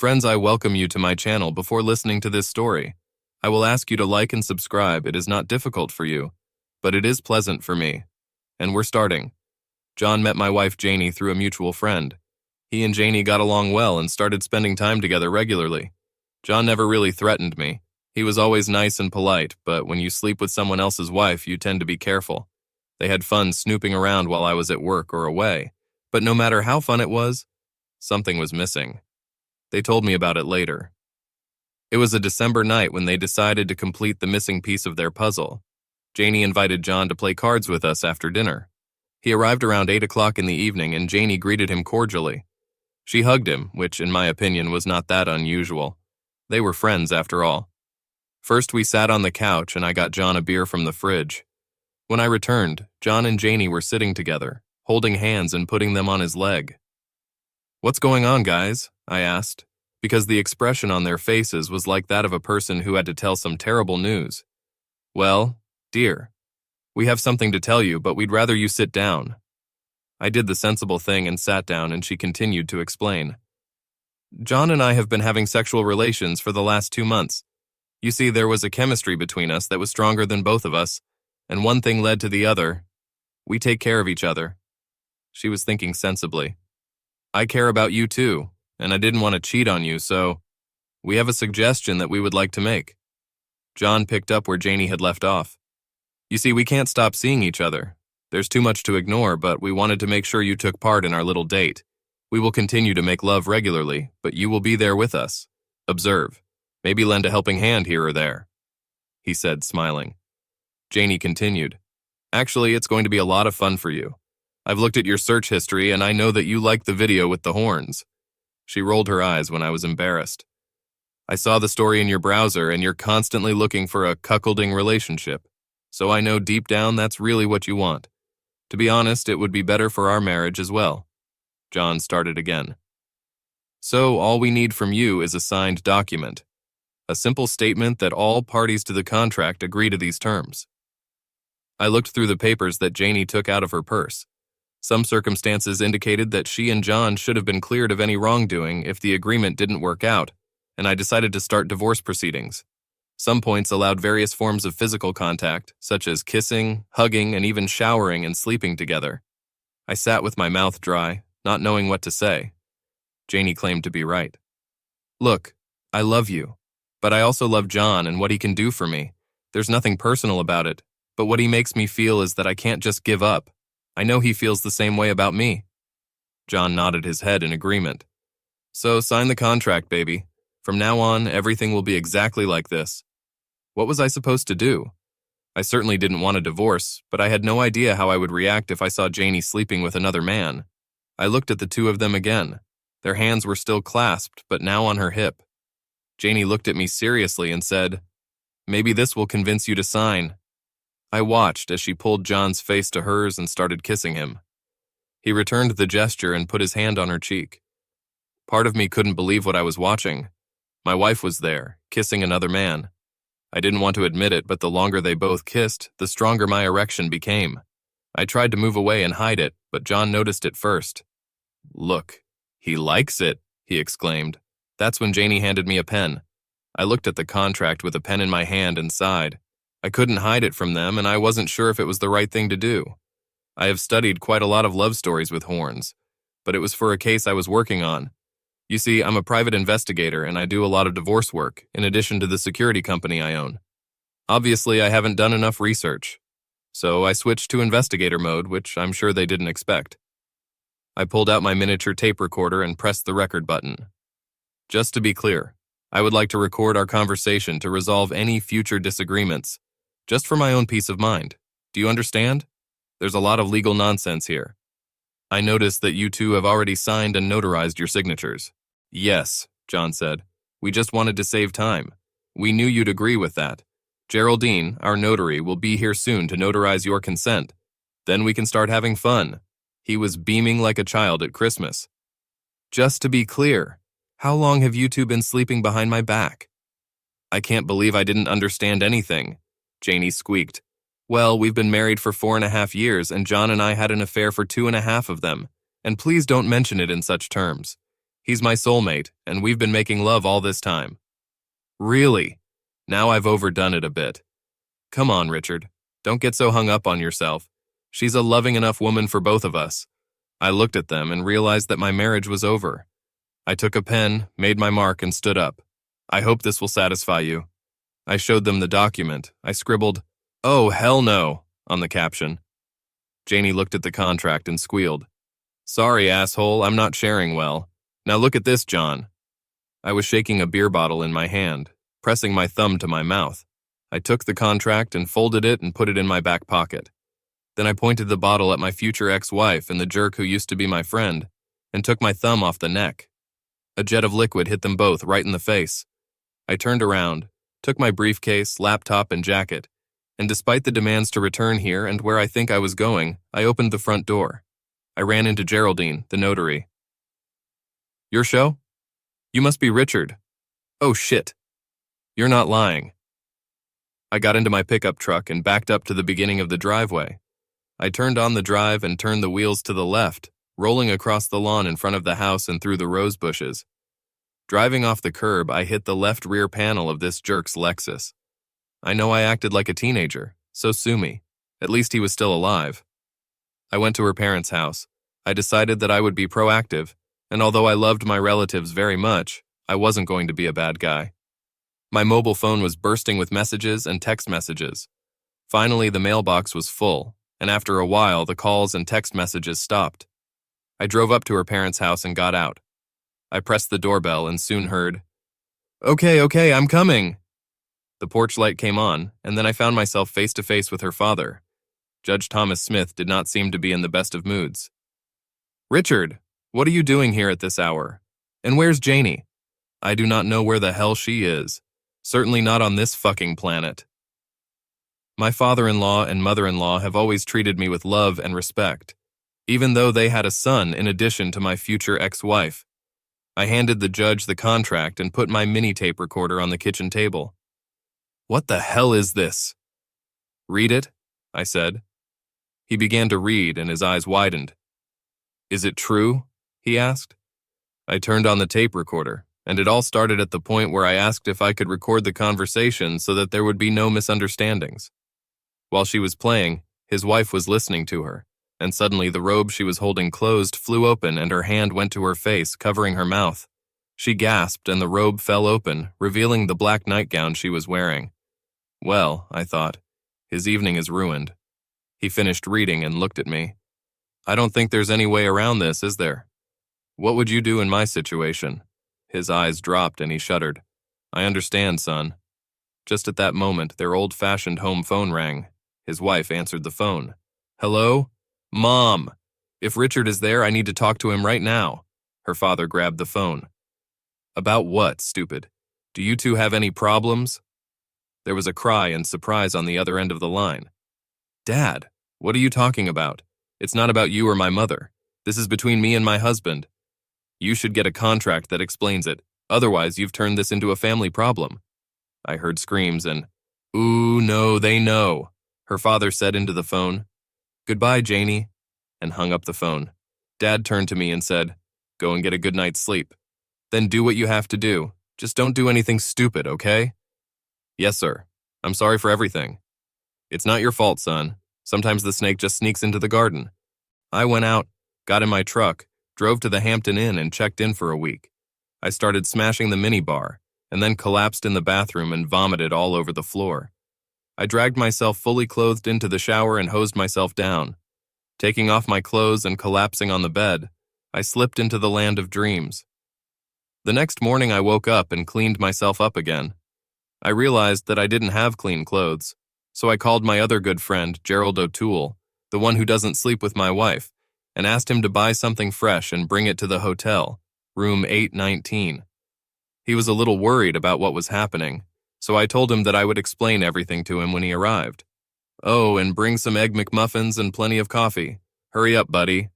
Friends, I welcome you to my channel. Before listening to this story, I will ask you to like and subscribe. It is not difficult for you, but it is pleasant for me. And we're starting. John met my wife Janie through a mutual friend. He and Janie got along well and started spending time together regularly. John never really threatened me. He was always nice and polite, but when you sleep with someone else's wife, you tend to be careful. They had fun snooping around while I was at work or away, but no matter how fun it was, something was missing. They told me about it later. It was a December night when they decided to complete the missing piece of their puzzle. Janie invited John to play cards with us after dinner. He arrived around 8 o'clock in the evening and Janie greeted him cordially. She hugged him, which in my opinion was not that unusual. They were friends after all. First we sat on the couch and I got John a beer from the fridge. When I returned, John and Janie were sitting together, holding hands and putting them on his leg. "What's going on, guys?" I asked, because the expression on their faces was like that of a person who had to tell some terrible news. "Well, dear, we have something to tell you, but we'd rather you sit down." I did the sensible thing and sat down, and she continued to explain. "John and I have been having sexual relations for the last 2 months. You see, there was a chemistry between us that was stronger than both of us, and one thing led to the other. We take care of each other." She was thinking sensibly. "I care about you too, and I didn't want to cheat on you, so we have a suggestion that we would like to make." John picked up where Janie had left off. "You see, we can't stop seeing each other. There's too much to ignore, but we wanted to make sure you took part in our little date. We will continue to make love regularly, but you will be there with us. Observe. Maybe lend a helping hand here or there," he said, smiling. Janie continued, "Actually, it's going to be a lot of fun for you. I've looked at your search history and I know that you like the video with the horns." She rolled her eyes when I was embarrassed. "I saw the story in your browser and you're constantly looking for a cuckolding relationship. So I know deep down that's really what you want. To be honest, it would be better for our marriage as well." John started again. "So all we need from you is a signed document. A simple statement that all parties to the contract agree to these terms." I looked through the papers that Janie took out of her purse. Some circumstances indicated that she and John should have been cleared of any wrongdoing if the agreement didn't work out, and I decided to start divorce proceedings. Some points allowed various forms of physical contact, such as kissing, hugging, and even showering and sleeping together. I sat with my mouth dry, not knowing what to say. Janie claimed to be right. "Look, I love you, but I also love John and what he can do for me. There's nothing personal about it, but what he makes me feel is that I can't just give up. I know he feels the same way about me." John nodded his head in agreement. "So sign the contract, baby. From now on, everything will be exactly like this." What was I supposed to do? I certainly didn't want a divorce, but I had no idea how I would react if I saw Janie sleeping with another man. I looked at the two of them again. Their hands were still clasped, but now on her hip. Janie looked at me seriously and said, "Maybe this will convince you to sign." I watched as she pulled John's face to hers and started kissing him. He returned the gesture and put his hand on her cheek. Part of me couldn't believe what I was watching. My wife was there, kissing another man. I didn't want to admit it, but the longer they both kissed, the stronger my erection became. I tried to move away and hide it, but John noticed it first. "Look, he likes it," he exclaimed. That's when Janie handed me a pen. I looked at the contract with a pen in my hand and sighed. I couldn't hide it from them, and I wasn't sure if it was the right thing to do. I have studied quite a lot of love stories with horns, but it was for a case I was working on. You see, I'm a private investigator and I do a lot of divorce work, in addition to the security company I own. Obviously, I haven't done enough research, so I switched to investigator mode, which I'm sure they didn't expect. I pulled out my miniature tape recorder and pressed the record button. Just to be clear, I would like to record our conversation to resolve any future disagreements, just for my own peace of mind. Do you understand? There's a lot of legal nonsense here. I noticed that you two have already signed and notarized your signatures. Yes, John said. We just wanted to save time. We knew you'd agree with that. Geraldine, our notary, will be here soon to notarize your consent. Then we can start having fun. He was beaming like a child at Christmas. Just to be clear, how long have you two been sleeping behind my back? I can't believe I didn't understand anything, Janie squeaked. Well, we've been married for 4.5 years, and John and I had an affair for 2.5 of them. And please don't mention it in such terms. He's my soulmate, and we've been making love all this time. Really? Now I've overdone it a bit. Come on, Richard. Don't get so hung up on yourself. She's a loving enough woman for both of us. I looked at them and realized that my marriage was over. I took a pen, made my mark, and stood up. I hope this will satisfy you. I showed them the document. I scribbled, "Oh, hell no," on the caption. Janie looked at the contract and squealed. "Sorry, asshole, I'm not sharing well. Now look at this, John." I was shaking a beer bottle in my hand, pressing my thumb to my mouth. I took the contract and folded it and put it in my back pocket. Then I pointed the bottle at my future ex-wife and the jerk who used to be my friend, and took my thumb off the neck. A jet of liquid hit them both right in the face. I turned around, took my briefcase, laptop, and jacket, and despite the demands to return here and where I think I was going, I opened the front door. I ran into Geraldine, the notary. "Your show? You must be Richard. Oh shit. You're not lying." I got into my pickup truck and backed up to the beginning of the driveway. I turned on the drive and turned the wheels to the left, rolling across the lawn in front of the house and through the rose bushes. Driving off the curb, I hit the left rear panel of this jerk's Lexus. I know I acted like a teenager, so sue me. At least he was still alive. I went to her parents' house. I decided that I would be proactive, and although I loved my relatives very much, I wasn't going to be a bad guy. My mobile phone was bursting with messages and text messages. Finally, the mailbox was full, and after a while, the calls and text messages stopped. I drove up to her parents' house and got out. I pressed the doorbell and soon heard, Okay, I'm coming." The porch light came on, and then I found myself face to face with her father. Judge Thomas Smith did not seem to be in the best of moods. "Richard, what are you doing here at this hour? And where's Janie? I do not know where the hell she is. Certainly not on this fucking planet." My father-in-law and mother-in-law have always treated me with love and respect, even though they had a son in addition to my future ex-wife. I handed the judge the contract and put my mini tape recorder on the kitchen table. "What the hell is this?" "Read it," I said. He began to read and his eyes widened. "Is it true?" he asked. I turned on the tape recorder, and it all started at the point where I asked if I could record the conversation so that there would be no misunderstandings. While she was playing, his wife was listening to her, and suddenly the robe she was holding closed flew open and her hand went to her face, covering her mouth. She gasped and the robe fell open, revealing the black nightgown she was wearing. Well, I thought, his evening is ruined. He finished reading and looked at me. "I don't think there's any way around this, is there? What would you do in my situation?" His eyes dropped and he shuddered. "I understand, son." Just at that moment, their old-fashioned home phone rang. His wife answered the phone. "Hello? Mom! If Richard is there, I need to talk to him right now." Her father grabbed the phone. "About what, stupid? Do you two have any problems?" There was a cry and surprise on the other end of the line. "Dad, what are you talking about? It's not about you or my mother. This is between me and my husband. You should get a contract that explains it. Otherwise, you've turned this into a family problem." I heard screams and, "Ooh, no, they know," her father said into the phone. "Goodbye, Janie," and hung up the phone. Dad turned to me and said, "Go and get a good night's sleep. Then do what you have to do. Just don't do anything stupid, okay?" "Yes, sir. I'm sorry for everything." "It's not your fault, son. Sometimes the snake just sneaks into the garden." I went out, got in my truck, drove to the Hampton Inn and checked in for a week. I started smashing the minibar, and then collapsed in the bathroom and vomited all over the floor. I dragged myself fully clothed into the shower and hosed myself down. Taking off my clothes and collapsing on the bed, I slipped into the land of dreams. The next morning I woke up and cleaned myself up again. I realized that I didn't have clean clothes, so I called my other good friend, Gerald O'Toole, the one who doesn't sleep with my wife, and asked him to buy something fresh and bring it to the hotel, room 819. He was a little worried about what was happening, so I told him that I would explain everything to him when he arrived. "Oh, and bring some Egg McMuffins and plenty of coffee. Hurry up, buddy."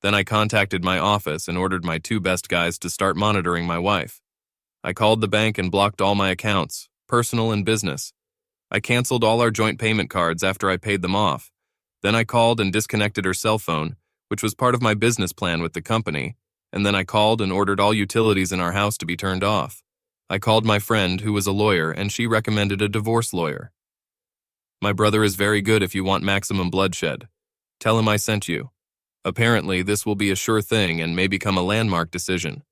Then I contacted my office and ordered my two best guys to start monitoring my wife. I called the bank and blocked all my accounts, personal and business. I canceled all our joint payment cards after I paid them off. Then I called and disconnected her cell phone, which was part of my business plan with the company, and then I called and ordered all utilities in our house to be turned off. I called my friend, who was a lawyer, and she recommended a divorce lawyer. My brother is very good if you want maximum bloodshed. Tell him I sent you. Apparently, this will be a sure thing and may become a landmark decision.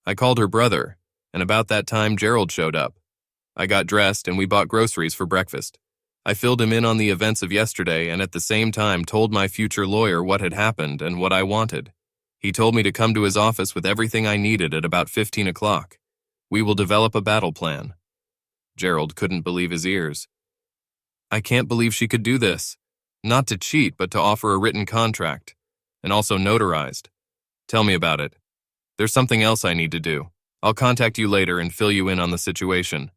I called her brother, and about that time Gerald showed up. I got dressed and we bought groceries for breakfast. I filled him in on the events of yesterday and at the same time told my future lawyer what had happened and what I wanted. He told me to come to his office with everything I needed at about 15 o'clock. We will develop a battle plan. Gerald couldn't believe his ears. I can't believe she could do this. Not to cheat, but to offer a written contract, and also notarized. Tell me about it. There's something else I need to do. I'll contact you later and fill you in on the situation.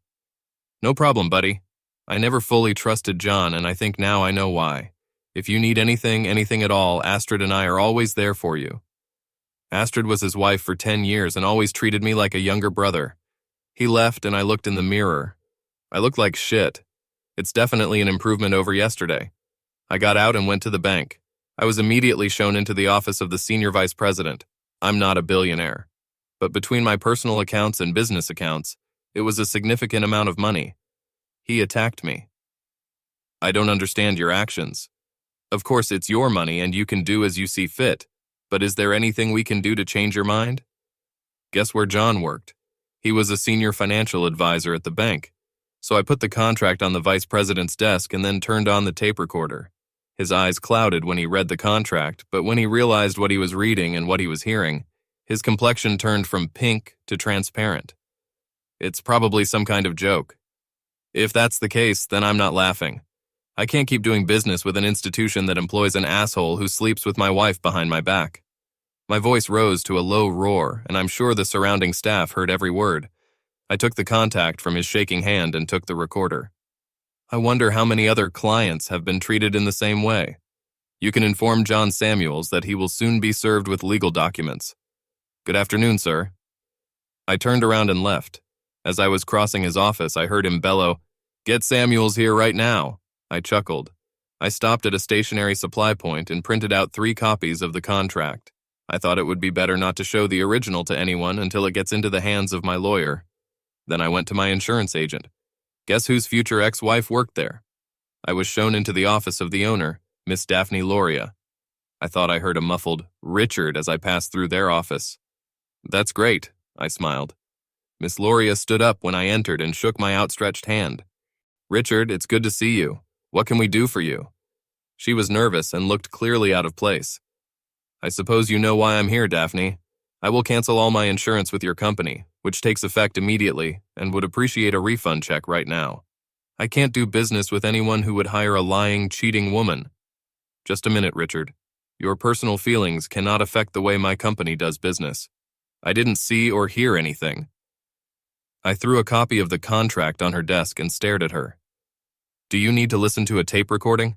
No problem, buddy. I never fully trusted John, and I think now I know why. If you need anything at all, Astrid and I are always there for you. Astrid was his wife for 10 years and always treated me like a younger brother. He left and I looked in the mirror. I looked like shit. It's definitely an improvement over yesterday. I got out and went to the bank. I was immediately shown into the office of the senior vice president. I'm not a billionaire. But between my personal accounts and business accounts, it was a significant amount of money. He attacked me. I don't understand your actions. Of course, it's your money and you can do as you see fit, but is there anything we can do to change your mind? Guess where John worked? He was a senior financial advisor at the bank. So I put the contract on the vice president's desk and then turned on the tape recorder. His eyes clouded when he read the contract, but when he realized what he was reading and what he was hearing, his complexion turned from pink to transparent. It's probably some kind of joke. If that's the case, then I'm not laughing. I can't keep doing business with an institution that employs an asshole who sleeps with my wife behind my back. My voice rose to a low roar, and I'm sure the surrounding staff heard every word. I took the contact from his shaking hand and took the recorder. I wonder how many other clients have been treated in the same way. You can inform John Samuels that he will soon be served with legal documents. Good afternoon, sir. I turned around and left. As I was crossing his office, I heard him bellow, "Get Samuels here right now." I chuckled. I stopped at a stationery supply point and printed out 3 copies of the contract. I thought it would be better not to show the original to anyone until it gets into the hands of my lawyer. Then I went to my insurance agent. Guess whose future ex-wife worked there? I was shown into the office of the owner, Miss Daphne Loria. I thought I heard a muffled "Richard" as I passed through their office. That's great, I smiled. Miss Loria stood up when I entered and shook my outstretched hand. Richard, it's good to see you. What can we do for you? She was nervous and looked clearly out of place. I suppose you know why I'm here, Daphne. I will cancel all my insurance with your company, which takes effect immediately, and would appreciate a refund check right now. I can't do business with anyone who would hire a lying, cheating woman. Just a minute, Richard. Your personal feelings cannot affect the way my company does business. I didn't see or hear anything. I threw a copy of the contract on her desk and stared at her. Do you need to listen to a tape recording?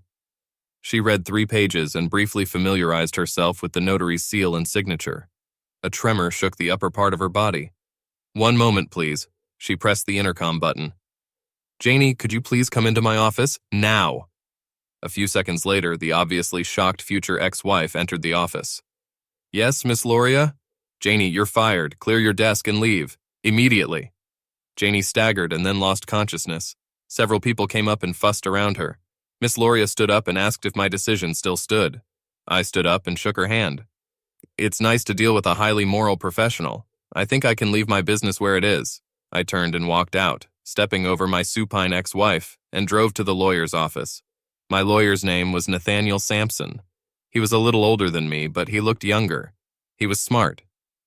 She read 3 pages and briefly familiarized herself with the notary's seal and signature. A tremor shook the upper part of her body. One moment, please. She pressed the intercom button. Janie, could you please come into my office? Now! A few seconds later, the obviously shocked future ex-wife entered the office. Yes, Miss Loria? Janie, you're fired. Clear your desk and leave. Immediately. Janie staggered and then lost consciousness. Several people came up and fussed around her. Miss Loria stood up and asked if my decision still stood. I stood up and shook her hand. It's nice to deal with a highly moral professional. I think I can leave my business where it is. I turned and walked out, stepping over my supine ex-wife, and drove to the lawyer's office. My lawyer's name was Nathaniel Sampson. He was a little older than me, but he looked younger. He was smart.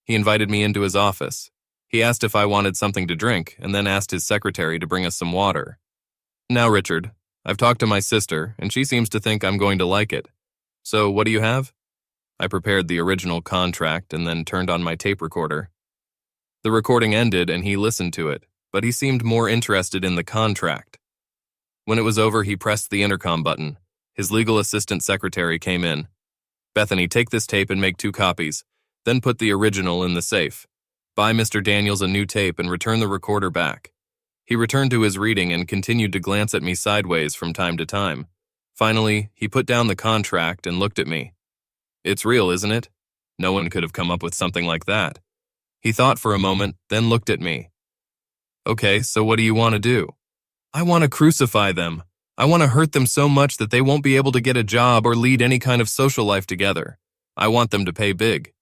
He invited me into his office. He asked if I wanted something to drink, and then asked his secretary to bring us some water. Now, Richard, I've talked to my sister, and she seems to think I'm going to like it. So, what do you have? I prepared the original contract and then turned on my tape recorder. The recording ended and he listened to it, but he seemed more interested in the contract. When it was over, he pressed the intercom button. His legal assistant secretary came in. Bethany, take this tape and make 2 copies, then put the original in the safe. Buy Mr. Daniels a new tape and return the recorder back. He returned to his reading and continued to glance at me sideways from time to time. Finally, he put down the contract and looked at me. It's real, isn't it? No one could have come up with something like that. He thought for a moment, then looked at me. Okay, so what do you want to do? I want to crucify them. I want to hurt them so much that they won't be able to get a job or lead any kind of social life together. I want them to pay big.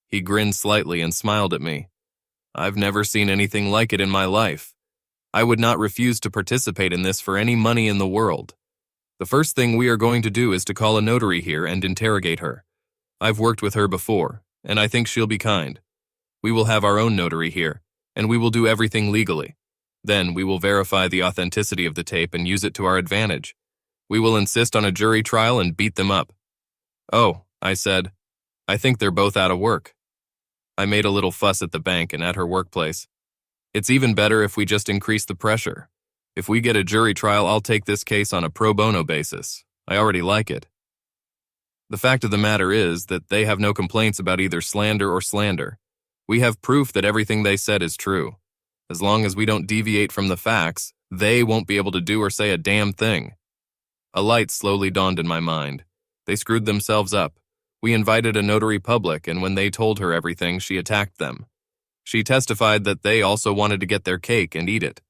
He grinned slightly and smiled at me. I've never seen anything like it in my life. I would not refuse to participate in this for any money in the world. The first thing we are going to do is to call a notary here and interrogate her. I've worked with her before, and I think she'll be kind. We will have our own notary here, and we will do everything legally. Then we will verify the authenticity of the tape and use it to our advantage. We will insist on a jury trial and beat them up. Oh, I said, I think they're both out of work. I made a little fuss at the bank and at her workplace. It's even better if we just increase the pressure. If we get a jury trial, I'll take this case on a pro bono basis. I already like it. The fact of the matter is that they have no complaints about either slander or slander. We have proof that everything they said is true. As long as we don't deviate from the facts, they won't be able to do or say a damn thing. A light slowly dawned in my mind. They screwed themselves up. We invited a notary public, and when they told her everything, she attacked them. She testified that they also wanted to get their cake and eat it.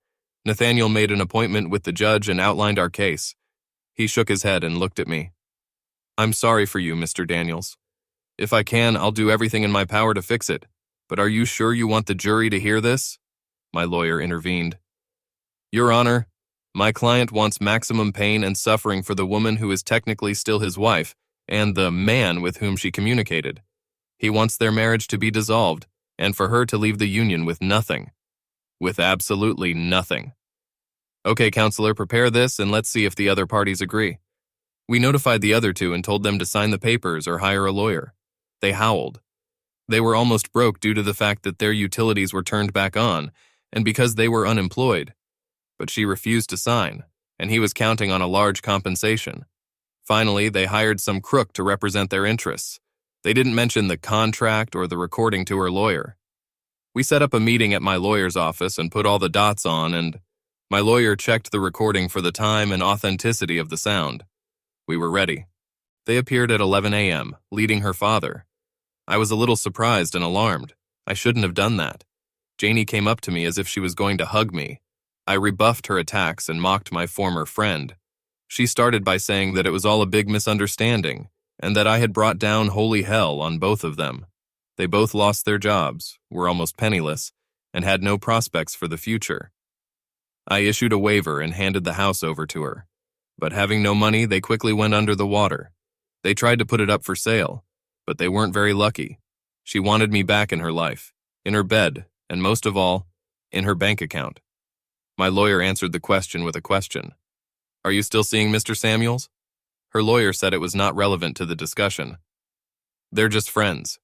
Nathaniel made an appointment with the judge and outlined our case. He shook his head and looked at me. I'm sorry for you, Mr. Daniels. If I can, I'll do everything in my power to fix it. But are you sure you want the jury to hear this? My lawyer intervened. Your Honor, my client wants maximum pain and suffering for the woman who is technically still his wife and the man with whom she communicated. He wants their marriage to be dissolved and for her to leave the union with nothing. With absolutely nothing. Okay, counselor, prepare this and let's see if the other parties agree. We notified the other two and told them to sign the papers or hire a lawyer. They howled. They were almost broke due to the fact that their utilities were turned back on and because they were unemployed. But she refused to sign, and he was counting on a large compensation. Finally, they hired some crook to represent their interests. They didn't mention the contract or the recording to her lawyer. We set up a meeting at my lawyer's office and put all the dots on, and my lawyer checked the recording for the time and authenticity of the sound. We were ready. They appeared at 11 a.m., leading her father. I was a little surprised and alarmed. I shouldn't have done that. Janie came up to me as if she was going to hug me. I rebuffed her attacks and mocked my former friend. She started by saying that it was all a big misunderstanding and that I had brought down holy hell on both of them. They both lost their jobs, were almost penniless, and had no prospects for the future. I issued a waiver and handed the house over to her. But having no money, they quickly went under the water. They tried to put it up for sale, but they weren't very lucky. She wanted me back in her life, in her bed, and most of all, in her bank account. My lawyer answered the question with a question. Are you still seeing Mr. Samuels? Her lawyer said it was not relevant to the discussion. They're just friends.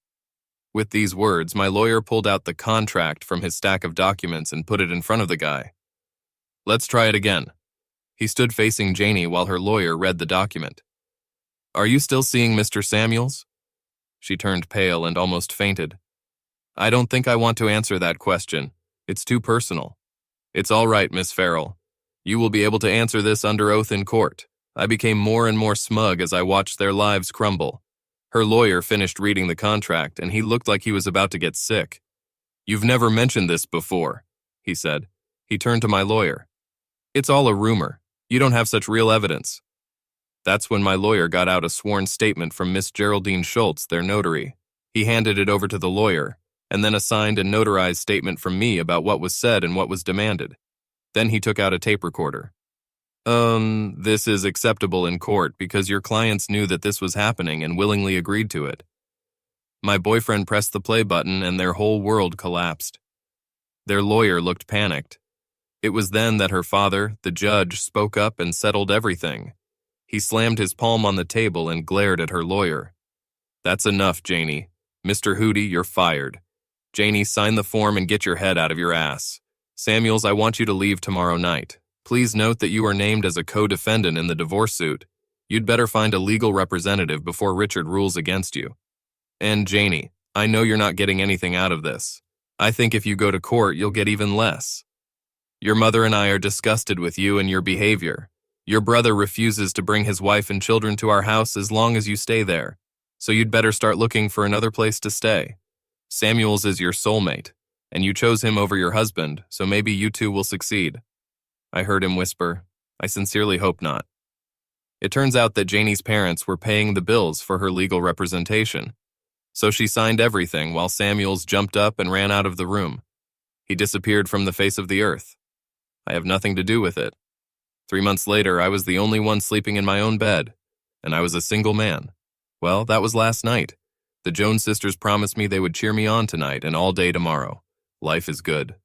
With these words, my lawyer pulled out the contract from his stack of documents and put it in front of the guy. Let's try it again. He stood facing Janie while her lawyer read the document. Are you still seeing Mr. Samuels? She turned pale and almost fainted. I don't think I want to answer that question. It's too personal. It's all right, Miss Farrell. You will be able to answer this under oath in court. I became more and more smug as I watched their lives crumble. Her lawyer finished reading the contract, and he looked like he was about to get sick. You've never mentioned this before, he said. He turned to my lawyer. It's all a rumor. You don't have such real evidence. That's when my lawyer got out a sworn statement from Miss Geraldine Schultz, their notary. He handed it over to the lawyer, and then a signed and notarized statement from me about what was said and what was demanded. Then he took out a tape recorder. This is acceptable in court because your clients knew that this was happening and willingly agreed to it. My boyfriend pressed the play button and their whole world collapsed. Their lawyer looked panicked. It was then that her father, the judge, spoke up and settled everything. He slammed his palm on the table and glared at her lawyer. That's enough, Janie. Mr. Hootie, you're fired. Janie, sign the form and get your head out of your ass. Samuels, I want you to leave tomorrow night. Please note that you are named as a co-defendant in the divorce suit. You'd better find a legal representative before Richard rules against you. And Janie, I know you're not getting anything out of this. I think if you go to court, you'll get even less. Your mother and I are disgusted with you and your behavior. Your brother refuses to bring his wife and children to our house as long as you stay there. So you'd better start looking for another place to stay. Samuels is your soulmate, and you chose him over your husband, so maybe you two will succeed. I heard him whisper, I sincerely hope not. It turns out that Janie's parents were paying the bills for her legal representation, so she signed everything while Samuels jumped up and ran out of the room. He disappeared from the face of the earth. I have nothing to do with it. 3 months later, I was the only one sleeping in my own bed, and I was a single man. Well, that was last night. The Jones sisters promised me they would cheer me on tonight and all day tomorrow. Life is good.